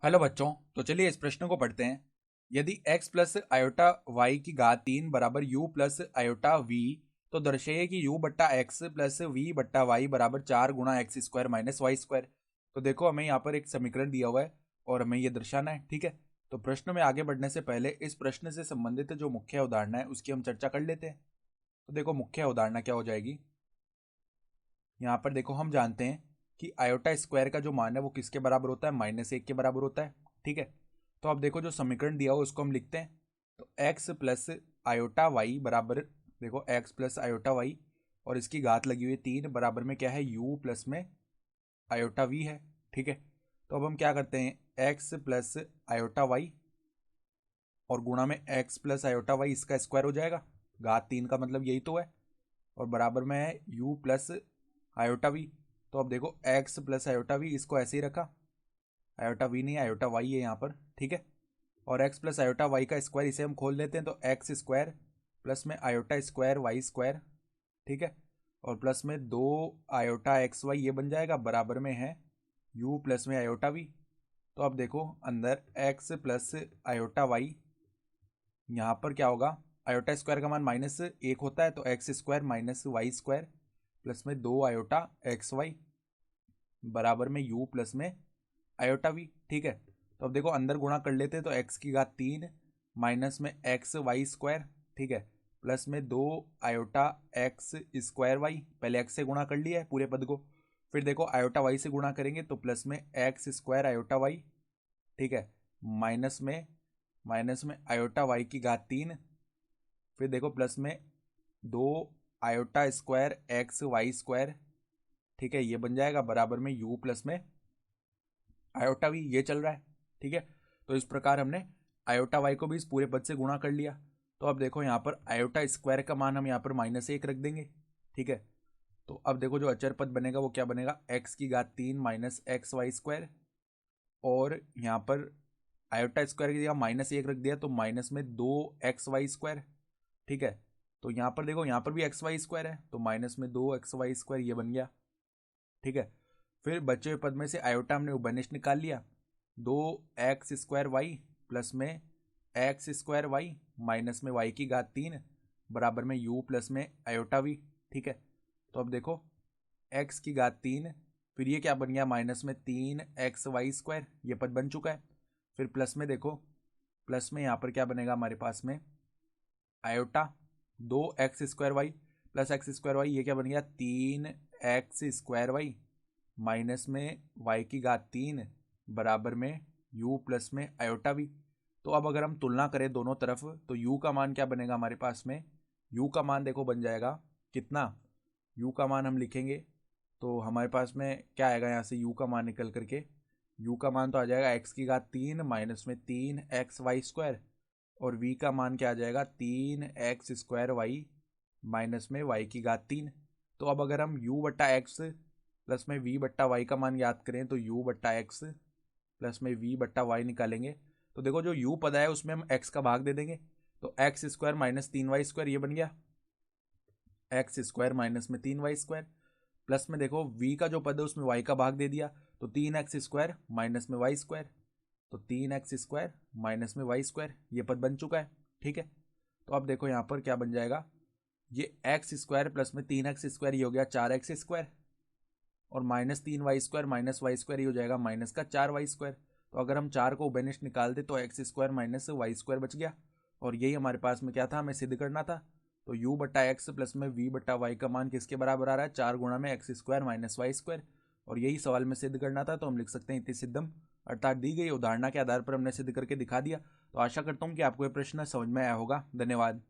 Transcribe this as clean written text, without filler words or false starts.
Hello बच्चों। तो चलिए इस प्रश्न को पढ़ते हैं। यदि x प्लस आयोटा वाई की घात 3 बराबर u प्लस आयोटा v, तो दर्शाइए कि u बट्टा एक्स प्लस वी बट्टा वाई बराबर 4 गुणा x square minus y square. तो देखो हमें यहाँ पर एक समीकरण दिया हुआ है और हमें ये दर्शाना है। ठीक है, तो प्रश्न में आगे बढ़ने से पहले इस प्रश्न से संबंधित जो मुख्य अवधारणा है उसकी हम चर्चा कर लेते हैं। तो देखो मुख्य अवधारणा क्या हो जाएगी। यहाँ पर देखो हम जानते हैं कि आयोटा स्क्वायर का जो मान है वो किसके बराबर होता है, -1 के बराबर होता है। ठीक है, तो अब देखो जो समीकरण दिया हुआ उसको हम लिखते हैं। तो x प्लस आयोटा वाई बराबर, देखो x प्लस आयोटा वाई और इसकी घात लगी हुई है 3 बराबर में क्या है, u प्लस में आयोटा v है। ठीक है, तो अब हम क्या करते हैं, x प्लस आयोटा वाई और गुणा में x प्लस आयोटा वाई, इसका स्क्वायर हो जाएगा। घात 3 का मतलब यही तो है, और बराबर में है u प्लस आयोटा वी। तो अब देखो x प्लस आयोटा वी, इसको ऐसे ही रखा, आयोटा वी नहीं आयोटा वाई है यहाँ पर। ठीक है, और x प्लस आयोटा वाई का स्क्वायर इसे हम खोल लेते हैं, तो एक्स स्क्वायर प्लस में आयोटा स्क्वायर वाई स्क्वायर। ठीक है, और प्लस में 2 आयोटा एक्स वाई ये बन जाएगा, बराबर में है u प्लस में आयोटा वी। तो अब देखो अंदर x प्लस आयोटा वाई, यहाँ पर क्या होगा, आयोटा स्क्वायर का मान -1 होता है, तो x square minus y square plus में 2 आयोटा एक्स वाई बराबर में u प्लस में आयोटा वी। ठीक है, तो अब देखो अंदर गुणा कर लेते हैं, तो x की घात 3 माइनस में एक्स वाई स्क्वायर। ठीक है, प्लस में 2 आयोटा एक्स स्क्वायर वाई, पहले x से गुणा कर लिया है पूरे पद को, फिर देखो आयोटा वाई से गुणा करेंगे तो प्लस में एक्स स्क्वायर आयोटा वाई। ठीक है, माइनस में आयोटा वाई की घात 3, फिर देखो प्लस में 2 iota square x y square. ठीक है, ये बन जाएगा बराबर में u प्लस में आयोटा वी, ये चल रहा है। ठीक है, तो इस प्रकार हमने आयोटा वाई को भी इस पूरे पद से गुणा कर लिया। तो अब देखो यहाँ पर आयोटा स्क्वायर का मान हम यहाँ पर -1 रख देंगे। ठीक है, तो अब देखो जो अचर पद बनेगा वो क्या बनेगा, x की घात 3 माइनस एक्स वाई स्क्वायर, और यहाँ पर आयोटा स्क्वायर की जगह -1 रख दिया, तो माइनस में 2 एक्स वाई स्क्वायर। ठीक है, तो यहाँ पर देखो यहाँ पर भी एक्स वाई स्क्वायर है, तो माइनस में 2 एक्स वाई स्क्वायर ये बन गया। ठीक है, फिर बचे हुए पद में से आयोटा हमने उभयनिष्ठ निकाल लिया, 2 एक्स स्क्वायर वाई प्लस में एक्स स्क्वायर वाई माइनस में वाई की घात 3 बराबर में u प्लस में आयोटा वी। ठीक है, तो अब देखो x की घात 3, फिर ये क्या बन गया, माइनस में 3 एक्स वाई स्क्वायर, ये पद बन चुका है। फिर प्लस में देखो, प्लस में यहाँ पर क्या बनेगा हमारे पास में, iota 2 x square y plus x square y, ये क्या बन गया, 3 एक्स स्क्वायर वाई माइनस में वाई की घात 3 बराबर में u प्लस में आयोटा वी। तो अब अगर हम तुलना करें दोनों तरफ, तो u का मान क्या बनेगा हमारे पास में, u का मान देखो बन जाएगा कितना, u का मान हम लिखेंगे तो हमारे पास में क्या आएगा, यहाँ से u का मान निकल करके u का मान तो आ जाएगा x की घात 3 माइनस में 3 एक्स वाई स्क्वायर, और v का मान क्या आ जाएगा, 3 एक्स स्क्वायर वाई माइनस में वाई की घात 3। तो अब अगर हम u बट्टा एक्स प्लस में v बट्टा वाई का मान याद करें, तो u बट्टा एक्स प्लस में v बट्टा वाई निकालेंगे, तो देखो जो u पद है उसमें हम x का भाग दे देंगे, तो x square minus 3 y square ये बन गया, एक्स स्क्वायर माइनस में 3 वाई स्क्वायर, प्लस में देखो v का जो पद है उसमें y का भाग दे दिया, तो 3 एक्स स्क्वायर माइनस में वाई स्क्वायर, तो 3 एक्स स्क्वायर माइनस में वाई स्क्वायर ये पद बन चुका है। ठीक है, तो अब देखो यहाँ पर क्या बन जाएगा, ये एक्स स्क्वायर प्लस में 3 एक्स स्क्वायर ये हो गया 4 एक्स स्क्वायर, और -3 y square minus y square ये हो जाएगा माइनस का 4 वाई स्क्वायर। तो अगर हम 4 को उभयनिष्ठ निकाल दे तो x square minus y square बच गया, और यही हमारे पास में क्या था, हमें सिद्ध करना था। तो u बट्टा एक्स प्लस में v बट्टा वाई का मान किसके बराबर आ रहा है, 4 गुणा में x square minus y square, और यही सवाल में सिद्ध करना था। तो हम लिख सकते हैं इति सिद्धम, अर्थात दी गई उदाहरणा के आधार पर हमने सिद्ध करके दिखा दिया। तो आशा करता हूँ कि आपको ये प्रश्न समझ में आया होगा। धन्यवाद।